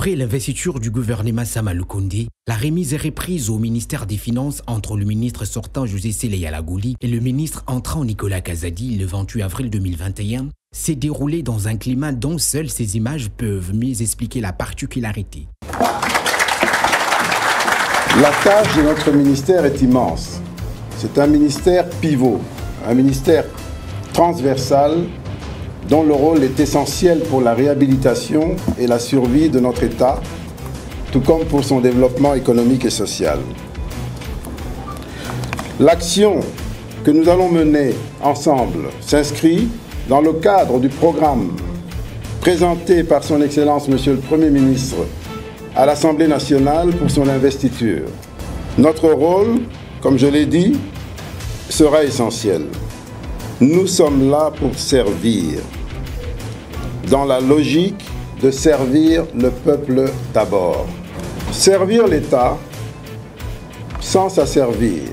Après l'investiture du gouvernement Sama Lukonde, la remise est reprise au ministère des Finances entre le ministre sortant José Sele Yalagouli et le ministre entrant Nicolas Kazadi le 28 avril 2021 s'est déroulée dans un climat dont seules ces images peuvent mieux expliquer la particularité. La tâche de notre ministère est immense. C'est un ministère pivot, un ministère transversal dont le rôle est essentiel pour la réhabilitation et la survie de notre État, tout comme pour son développement économique et social. L'action que nous allons mener ensemble s'inscrit dans le cadre du programme présenté par son Excellence Monsieur le Premier ministre à l'Assemblée nationale pour son investiture. Notre rôle, comme je l'ai dit, sera essentiel. Nous sommes là pour servir, dans la logique de servir le peuple d'abord. Servir l'État sans s'asservir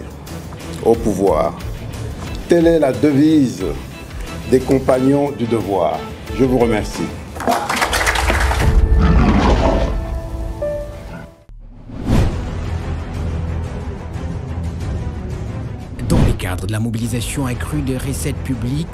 au pouvoir. Telle est la devise des compagnons du devoir. Je vous remercie. Dans le cadre de la mobilisation accrue des recettes publiques,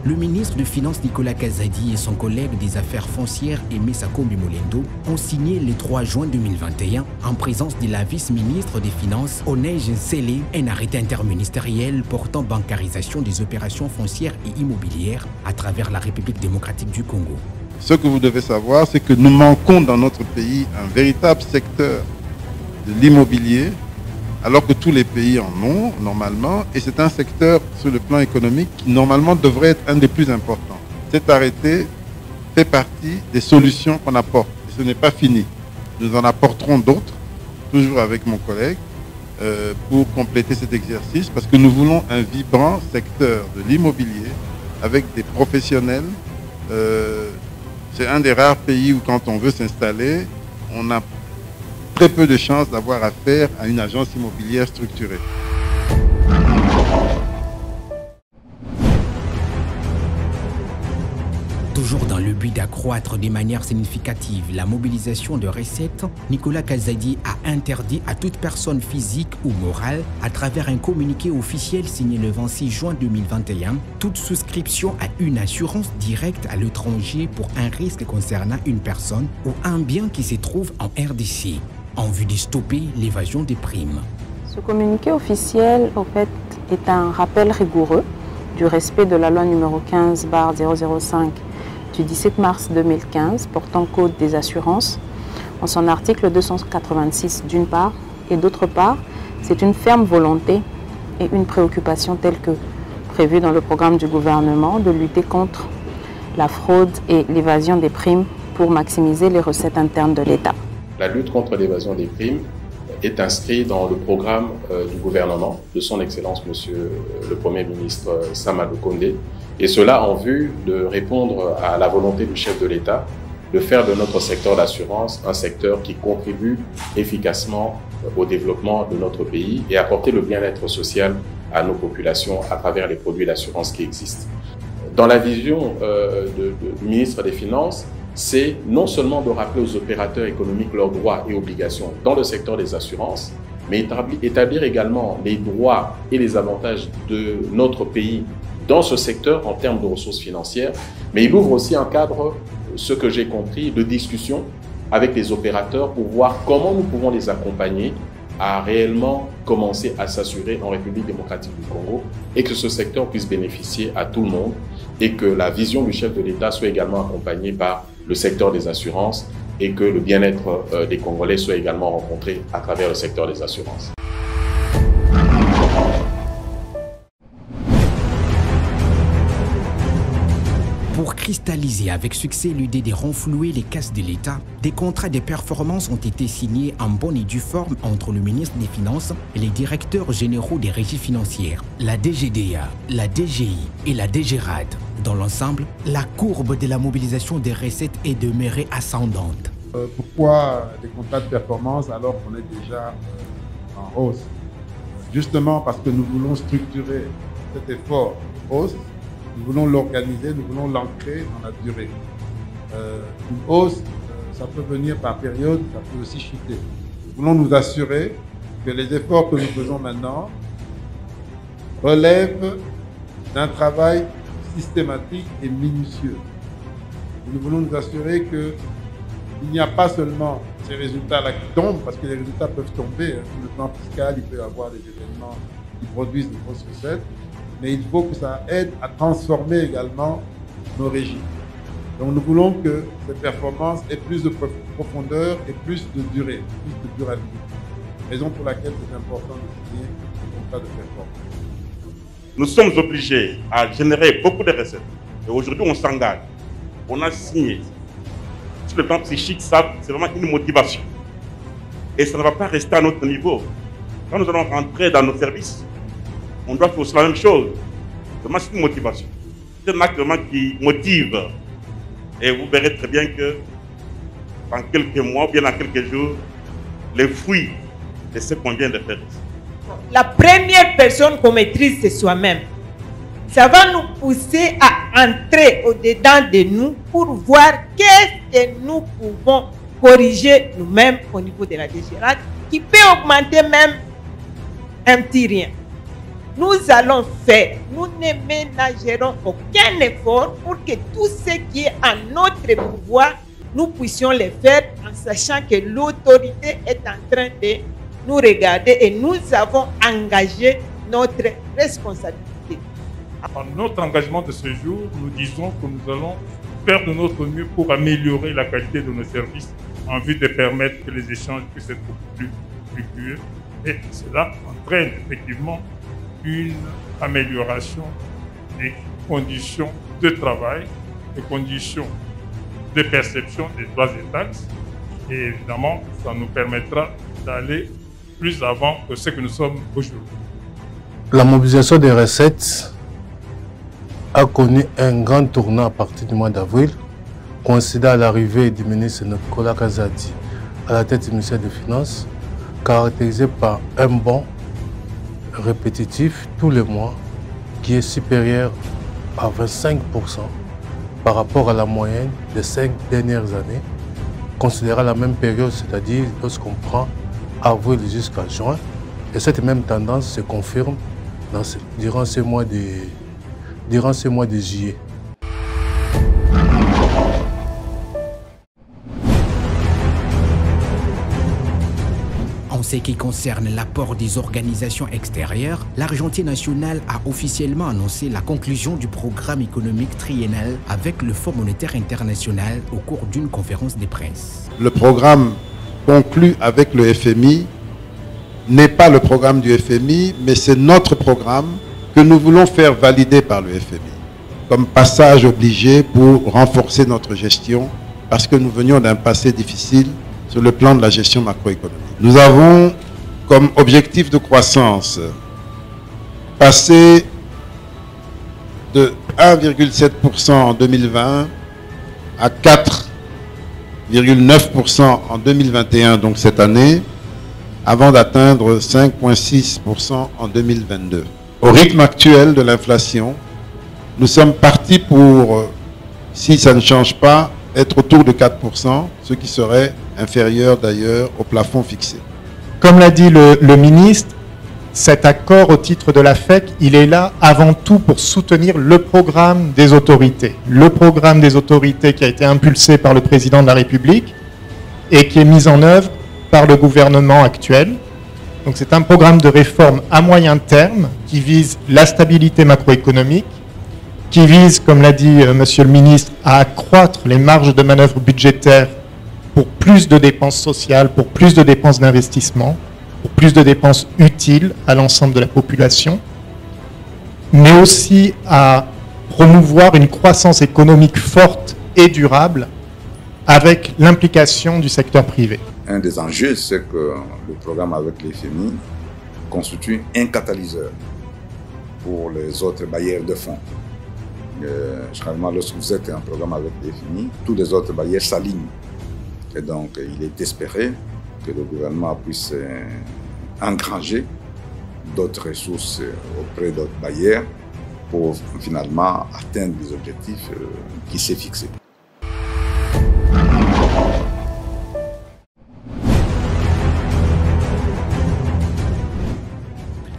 le ministre des Finances Nicolas Kazadi et son collègue des Affaires foncières Aimé Sakombi Molendo ont signé le 3 juin 2021, en présence de la vice-ministre des Finances Onej Sele, un arrêté interministériel portant bancarisation des opérations foncières et immobilières à travers la République démocratique du Congo. Ce que vous devez savoir, c'est que nous manquons dans notre pays un véritable secteur de l'immobilier, alors que tous les pays en ont normalement, et c'est un secteur sur le plan économique qui normalement devrait être un des plus importants. Cet arrêté fait partie des solutions qu'on apporte, et ce n'est pas fini. Nous en apporterons d'autres, toujours avec mon collègue, pour compléter cet exercice, parce que nous voulons un vibrant secteur de l'immobilier avec des professionnels. C'est un des rares pays où quand on veut s'installer, on a très peu de chances d'avoir affaire à une agence immobilière structurée. Toujours dans le but d'accroître de manière significative la mobilisation de recettes, Nicolas Kazadi a interdit à toute personne physique ou morale, à travers un communiqué officiel signé le 26 juin 2021, toute souscription à une assurance directe à l'étranger pour un risque concernant une personne ou un bien qui se trouve en RDC, en vue de stopper l'évasion des primes. Ce communiqué officiel, en fait, est un rappel rigoureux du respect de la loi numéro 15/005 du 17 mars 2015 portant code des assurances, en son article 286 d'une part, et d'autre part, c'est une ferme volonté et une préoccupation telle que prévue dans le programme du gouvernement de lutter contre la fraude et l'évasion des primes pour maximiser les recettes internes de l'État. La lutte contre l'évasion des primes est inscrite dans le programme du gouvernement de son Excellence Monsieur le Premier ministre Sama Lukonde, et cela en vue de répondre à la volonté du chef de l'État de faire de notre secteur d'assurance un secteur qui contribue efficacement au développement de notre pays et apporter le bien-être social à nos populations à travers les produits d'assurance qui existent. Dans la vision du ministre des Finances, c'est non seulement de rappeler aux opérateurs économiques leurs droits et obligations dans le secteur des assurances, mais établir également les droits et les avantages de notre pays dans ce secteur en termes de ressources financières. Mais il ouvre aussi un cadre, ce que j'ai compris, de discussion avec les opérateurs pour voir comment nous pouvons les accompagner à réellement commencer à s'assurer en République démocratique du Congo et que ce secteur puisse bénéficier à tout le monde et que la vision du chef de l'État soit également accompagnée par le secteur des assurances et que le bien-être des Congolais soit également rencontré à travers le secteur des assurances. Pour cristalliser avec succès l'idée de renflouer les caisses de l'État, des contrats de performance ont été signés en bonne et due forme entre le ministre des Finances et les directeurs généraux des régies financières, la DGDA, la DGI et la DGRAD. Dans l'ensemble, la courbe de la mobilisation des recettes est demeurée ascendante. Pourquoi des contrats de performance alors qu'on est déjà en hausse? Justement parce que nous voulons structurer cet effort hausse. Nous voulons l'organiser, nous voulons l'ancrer dans la durée. Une hausse ça peut venir par période, ça peut aussi chuter. Nous voulons nous assurer que les efforts que nous faisons maintenant relèvent d'un travail systématique et minutieux. Nous voulons nous assurer qu'il n'y a pas seulement ces résultats-là qui tombent, parce que les résultats peuvent tomber. Sur le plan fiscal, il peut y avoir des événements qui produisent de grosses recettes, mais il faut que ça aide à transformer également nos régimes. Donc nous voulons que cette performance ait plus de profondeur et plus de durée, plus de durabilité. Raison pour laquelle c'est important de signer un contrat de performance. Nous sommes obligés à générer beaucoup de recettes. Et aujourd'hui, on s'engage. On a signé. Sur le plan psychique, ça, c'est vraiment une motivation. Et ça ne va pas rester à notre niveau. Quand nous allons rentrer dans nos services, on doit faire aussi la même chose. Vraiment, c'est une motivation. C'est un acte vraiment qui motive. Et vous verrez très bien que dans quelques mois, ou bien dans quelques jours, les fruits de ce qu'on vient de faire. La première personne qu'on maîtrise, c'est soi-même. Ça va nous pousser à entrer au-dedans de nous pour voir qu'est-ce que nous pouvons corriger nous-mêmes au niveau de la DGRAD, qui peut augmenter même un petit rien. Nous allons faire, nous ne ménagerons aucun effort pour que tout ce qui est en notre pouvoir, nous puissions le faire en sachant que l'autorité est en train de nous regarder et nous avons engagé notre responsabilité. En notre engagement de ce jour, nous disons que nous allons faire de notre mieux pour améliorer la qualité de nos services en vue de permettre que les échanges puissent être beaucoup plus fluctueux. Et cela entraîne effectivement une amélioration des conditions de travail, des conditions de perception des droits et taxes. Et évidemment, ça nous permettra d'aller plus avant que ce que nous sommes aujourd'hui. La mobilisation des recettes a connu un grand tournant à partir du mois d'avril, coïncidant à l'arrivée du ministre Nicolas Kazadi à la tête du ministère des Finances, caractérisé par un bond répétitif tous les mois qui est supérieur à 25% par rapport à la moyenne des 5 dernières années, considérant la même période, c'est-à-dire lorsqu'on prend avril jusqu'à juin. Et cette même tendance se confirme durant ces mois de juillet. En ce qui concerne l'apport des organisations extérieures, l'Argentie nationale a officiellement annoncé la conclusion du programme économique triennal avec le Fonds monétaire international au cours d'une conférence de presse. Le programme conclu avec le FMI n'est pas le programme du FMI, mais c'est notre programme que nous voulons faire valider par le FMI comme passage obligé pour renforcer notre gestion parce que nous venions d'un passé difficile sur le plan de la gestion macroéconomique. Nous avons comme objectif de croissance passé de 1,7% en 2020 à 4,9% en 2021, donc cette année, avant d'atteindre 5,6% en 2022. Au rythme actuel de l'inflation, nous sommes partis pour, si ça ne change pas, être autour de 4%, ce qui serait inférieur d'ailleurs au plafond fixé. Comme l'a dit le ministre, cet accord au titre de la FEC, il est là avant tout pour soutenir le programme des autorités. Le programme des autorités qui a été impulsé par le président de la République et qui est mis en œuvre par le gouvernement actuel. Donc c'est un programme de réforme à moyen terme qui vise la stabilité macroéconomique, qui vise, comme l'a dit Monsieur le ministre, à accroître les marges de manœuvre budgétaires pour plus de dépenses sociales, pour plus de dépenses d'investissement, pour plus de dépenses utiles à l'ensemble de la population, mais aussi à promouvoir une croissance économique forte et durable avec l'implication du secteur privé. Un des enjeux, c'est que le programme avec les FMI constitue un catalyseur pour les autres bailleurs de fonds. Généralement, lorsque vous êtes un programme avec les FMI, tous les autres bailleurs s'alignent. Et donc, il est espéré que le gouvernement puisse engranger d'autres ressources auprès d'autres bailleurs pour finalement atteindre les objectifs qui s'est fixés.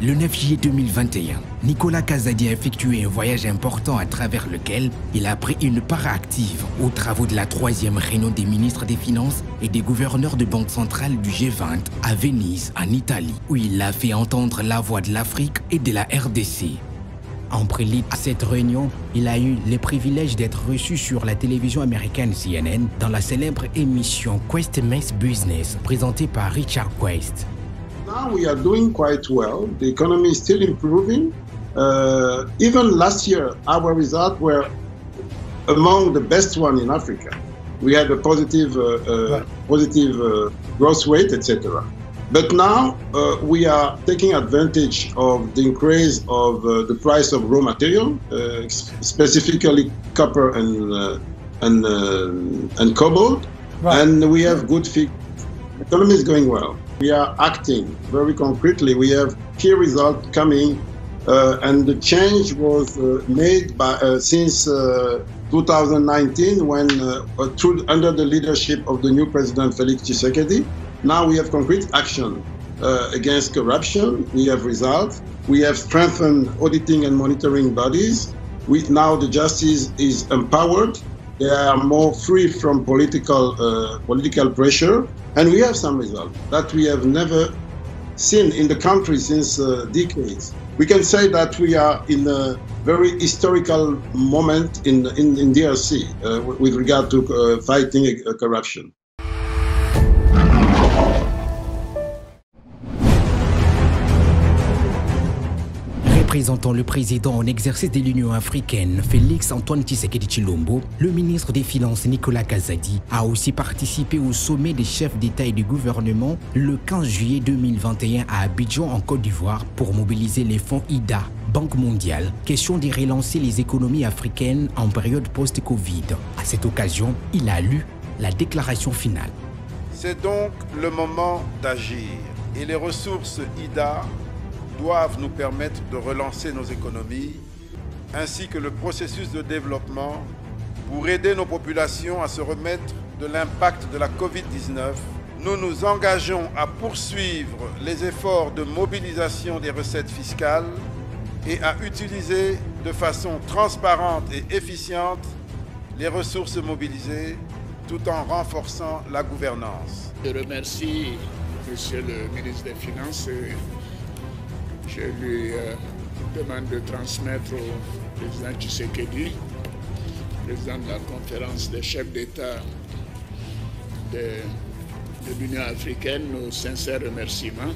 Le 9 juillet 2021, Nicolas Kazadi a effectué un voyage important à travers lequel il a pris une part active aux travaux de la 3e réunion des ministres des Finances et des gouverneurs de banque centrale du G20 à Venise, en Italie, où il a fait entendre la voix de l'Afrique et de la RDC. En prélude à cette réunion, il a eu le privilège d'être reçu sur la télévision américaine CNN dans la célèbre émission Quest Makes Business, présentée par Richard Quest. Now we are doing quite well. The economy is still improving. Even last year, our results were among the best one in Africa. We had a positive growth rate, etc. But now we are taking advantage of the increase of the price of raw material, specifically copper and cobalt, and we have good figures. The economy is going well. We are acting very concretely. We have key results coming, and the change was made by, since 2019 when, under the leadership of the new president Felix Tshisekedi. Now we have concrete action against corruption. We have results. We have strengthened auditing and monitoring bodies. Now the justice is empowered. They are more free from political pressure. And we have some results that we have never seen in the country since decades. We can say that we are in a very historical moment in DRC with regard to fighting corruption. Représentant le président en exercice de l'Union africaine, Félix Antoine Tshisekedi Tshilombo, le ministre des Finances Nicolas Kazadi a aussi participé au sommet des chefs d'État et du gouvernement le 15 juillet 2021 à Abidjan en Côte d'Ivoire pour mobiliser les fonds IDA, Banque mondiale, question de relancer les économies africaines en période post-Covid. À cette occasion, il a lu la déclaration finale. C'est donc le moment d'agir et les ressources IDA doivent nous permettre de relancer nos économies, ainsi que le processus de développement pour aider nos populations à se remettre de l'impact de la Covid-19. Nous nous engageons à poursuivre les efforts de mobilisation des recettes fiscales et à utiliser de façon transparente et efficiente les ressources mobilisées tout en renforçant la gouvernance. Je remercie Monsieur le ministre des Finances. Je lui demande de transmettre au président Tshisekedi, président de la conférence des chefs d'État de l'Union africaine, nos sincères remerciements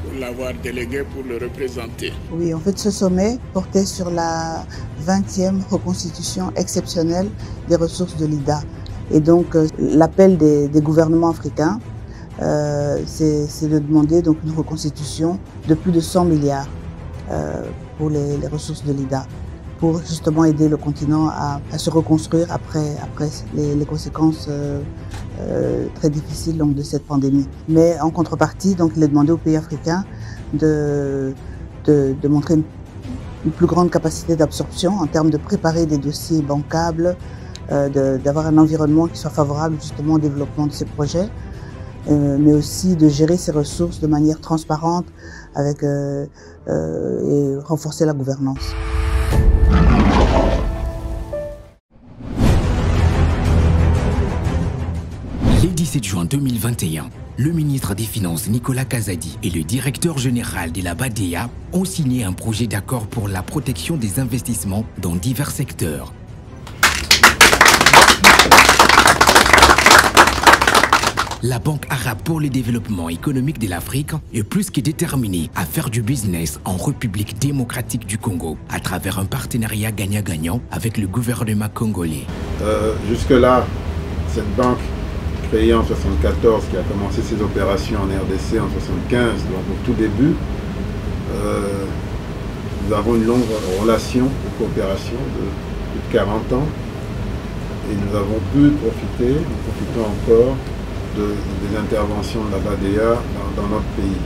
pour l'avoir délégué pour le représenter. Oui, en fait, ce sommet portait sur la 20e reconstitution exceptionnelle des ressources de l'IDA. Et donc, l'appel des gouvernements africains, c'est de demander donc une reconstitution de plus de 100 milliards pour les ressources de l'IDA, pour justement aider le continent à se reconstruire après les conséquences très difficiles donc, de cette pandémie. Mais en contrepartie, donc, il est demandé aux pays africains de montrer une plus grande capacité d'absorption en termes de préparer des dossiers bancables, d'avoir un environnement qui soit favorable justement au développement de ces projets. Mais aussi de gérer ces ressources de manière transparente et renforcer la gouvernance. Le 17 juin 2021, le ministre des Finances Nicolas Kazadi et le directeur général de la BADEA ont signé un projet d'accord pour la protection des investissements dans divers secteurs. La Banque arabe pour le développement économique de l'Afrique est plus que déterminée à faire du business en République démocratique du Congo à travers un partenariat gagnant-gagnant avec le gouvernement congolais. Jusque-là, cette banque créée en 1974, qui a commencé ses opérations en RDC en 1975, donc au tout début, nous avons une longue relation de coopération de plus de 40 ans et nous avons pu profiter, nous profitons encore des interventions de la BADEA dans notre pays.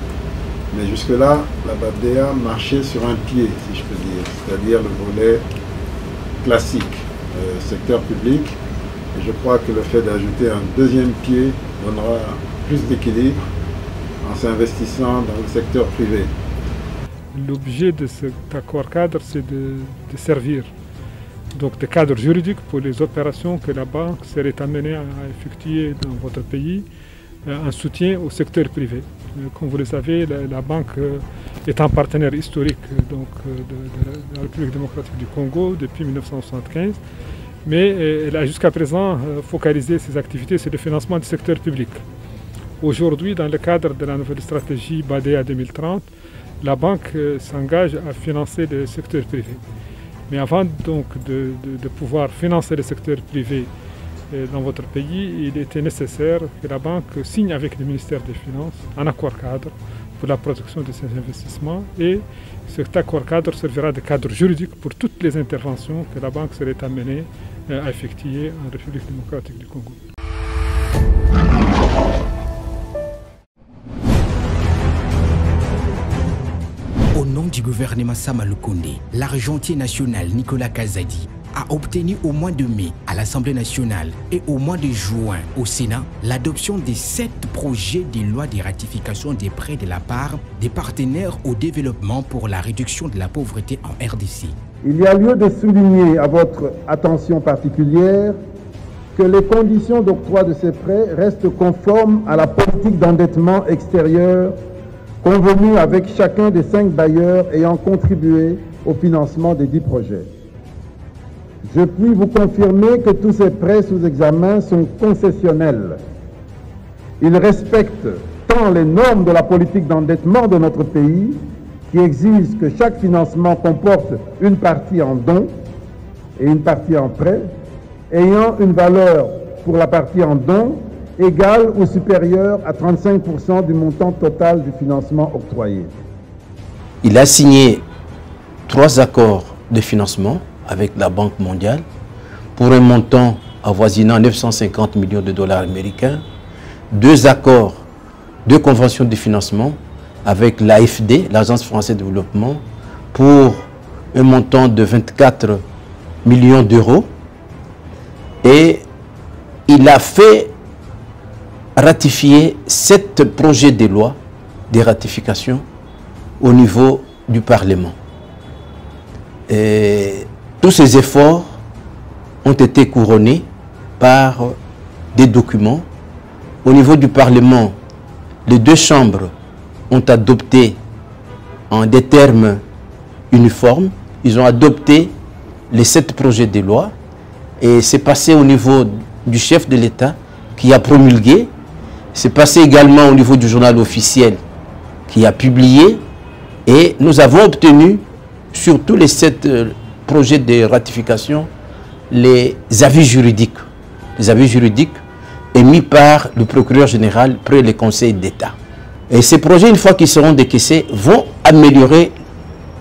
Mais jusque-là, la BADEA marchait sur un pied, si je peux dire, c'est-à-dire le volet classique, secteur public. Et je crois que le fait d'ajouter un deuxième pied donnera plus d'équilibre en s'investissant dans le secteur privé. L'objet de cet accord cadre, c'est de servir donc de cadre juridique pour les opérations que la banque serait amenée à effectuer dans votre pays, un soutien au secteur privé. Comme vous le savez, la banque est un partenaire historique donc, de la République démocratique du Congo depuis 1975, mais elle a jusqu'à présent focalisé ses activités sur le financement du secteur public. Aujourd'hui, dans le cadre de la nouvelle stratégie BADEA 2030, la banque s'engage à financer le secteur privé. Mais avant donc de pouvoir financer le secteur privé dans votre pays, il était nécessaire que la banque signe avec le ministère des Finances un accord cadre pour la protection de ces investissements et cet accord cadre servira de cadre juridique pour toutes les interventions que la banque serait amenée à effectuer en République démocratique du Congo. Au nom du gouvernement Sama Lukonde, l'argentier national Nicolas Kazadi a obtenu au mois de mai à l'Assemblée nationale et au mois de juin au Sénat l'adoption des 7 projets de loi de ratification des prêts de la part des partenaires au développement pour la réduction de la pauvreté en RDC. Il y a lieu de souligner à votre attention particulière que les conditions d'octroi de ces prêts restent conformes à la politique d'endettement extérieur convenue avec chacun des 5 bailleurs ayant contribué au financement des 10 projets. Je puis vous confirmer que tous ces prêts sous examen sont concessionnels. Ils respectent tant les normes de la politique d'endettement de notre pays, qui exige que chaque financement comporte une partie en dons et une partie en prêt, ayant une valeur pour la partie en dons égale ou supérieure à 35% du montant total du financement octroyé. Il a signé 3 accords de financement avec la Banque mondiale pour un montant avoisinant 950 millions de dollars américains, 2 accords, 2 conventions de financement avec l'AFD, l'Agence française de développement, pour un montant de 24 millions d'euros. Et il a fait ratifier 7 projets de loi de ratification au niveau du Parlement. Et tous ces efforts ont été couronnés par des documents. Au niveau du Parlement, les 2 chambres ont adopté en des termes uniformes. Ils ont adopté les 7 projets de loi et c'est passé au niveau du chef de l'État qui a promulgué. C'est passé également au niveau du journal officiel qui a publié et nous avons obtenu sur tous les 7 projets de ratification les avis juridiques émis par le procureur général près le Conseil d'État. Et ces projets, une fois qu'ils seront décaissés, vont améliorer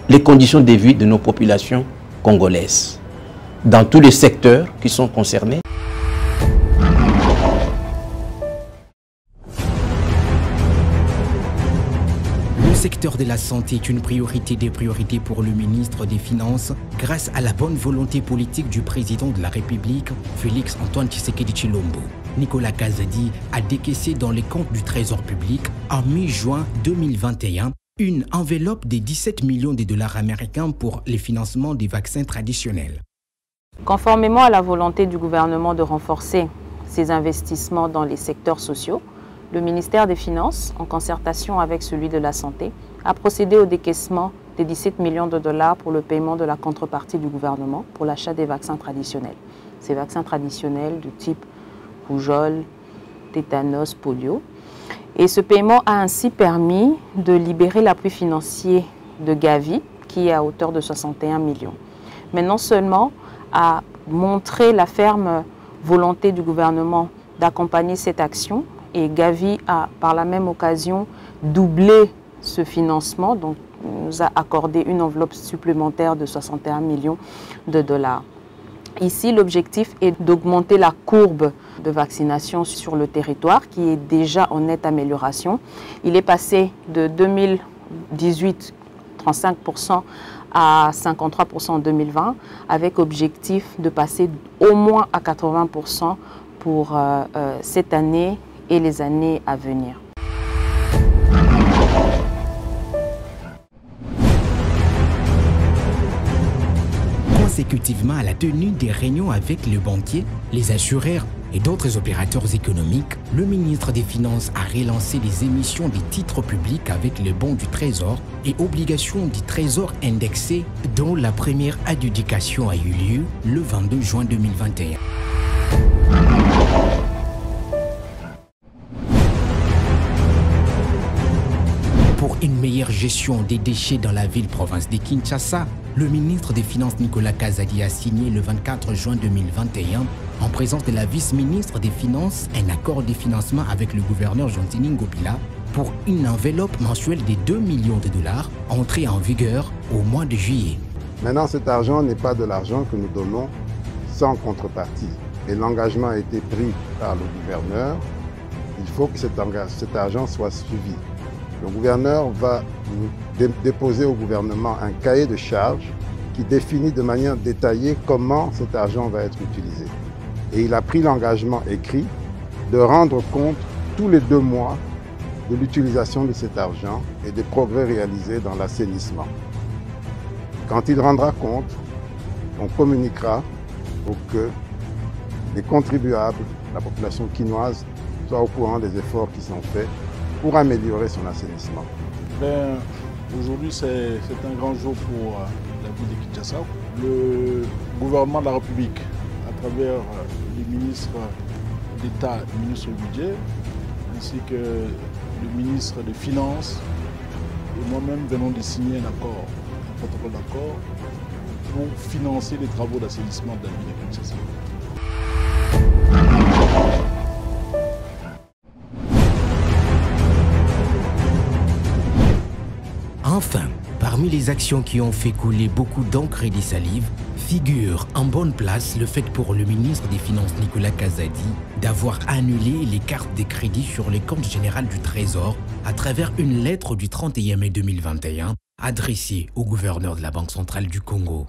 les conditions de vie de nos populations congolaises dans tous les secteurs qui sont concernés. Le secteur de la santé est une priorité des priorités pour le ministre des Finances grâce à la bonne volonté politique du président de la République, Félix Antoine Tshisekedi Tshilombo. Nicolas Kazadi a décaissé dans les comptes du Trésor public en mi-juin 2021 une enveloppe de 17 millions de dollars américains pour les financements des vaccins traditionnels. Conformément à la volonté du gouvernement de renforcer ses investissements dans les secteurs sociaux, le ministère des Finances, en concertation avec celui de la Santé, a procédé au décaissement des 17 millions de dollars pour le paiement de la contrepartie du gouvernement pour l'achat des vaccins traditionnels. Ces vaccins traditionnels de type rougeole, tétanos, polio. Et ce paiement a ainsi permis de libérer l'appui financier de Gavi, qui est à hauteur de 61 millions. Mais non seulement a montré la ferme volonté du gouvernement d'accompagner cette action, et Gavi a par la même occasion doublé ce financement, donc nous a accordé une enveloppe supplémentaire de 61 millions de dollars. Ici, l'objectif est d'augmenter la courbe de vaccination sur le territoire qui est déjà en nette amélioration. Il est passé de 2018, 35% à 53% en 2020, avec objectif de passer au moins à 80% pour cette année et les années à venir. consécutivement à la tenue des réunions avec les banquiers, les assureurs et d'autres opérateurs économiques, le ministre des Finances a relancé les émissions des titres publics avec les bons du Trésor et obligations du Trésor indexées, dont la première adjudication a eu lieu le 22 juin 2021. Pour une meilleure gestion des déchets dans la ville-province de Kinshasa, le ministre des Finances Nicolas Kazadi a signé le 24 juin 2021, en présence de la vice-ministre des Finances, un accord de financement avec le gouverneur Jean-Tini Ngobila pour une enveloppe mensuelle de 2 millions de dollars entrée en vigueur au mois de juillet. Maintenant, cet argent n'est pas de l'argent que nous donnons sans contrepartie. Et l'engagement a été pris par le gouverneur. Il faut que cet argent soit suivi. Le gouverneur va déposer au gouvernement un cahier de charges qui définit de manière détaillée comment cet argent va être utilisé. Et il a pris l'engagement écrit de rendre compte tous les 2 mois de l'utilisation de cet argent et des progrès réalisés dans l'assainissement. Quand il rendra compte, on communiquera pour que les contribuables, la population quinoise, soient au courant des efforts qui sont faits pour améliorer son assainissement. Aujourd'hui, c'est un grand jour pour la ville de Kinshasa. Le gouvernement de la République, à travers les ministres d'État, le ministre du Budget, ainsi que le ministre des Finances, et moi-même venons de signer un protocole d'accord, pour financer les travaux d'assainissement de la ville de Kinshasa. Enfin, parmi les actions qui ont fait couler beaucoup d'encre et de salive, figure en bonne place le fait pour le ministre des Finances Nicolas Kazadi d'avoir annulé les cartes de crédit sur les comptes généraux du Trésor à travers une lettre du 31 mai 2021 adressée au gouverneur de la Banque centrale du Congo.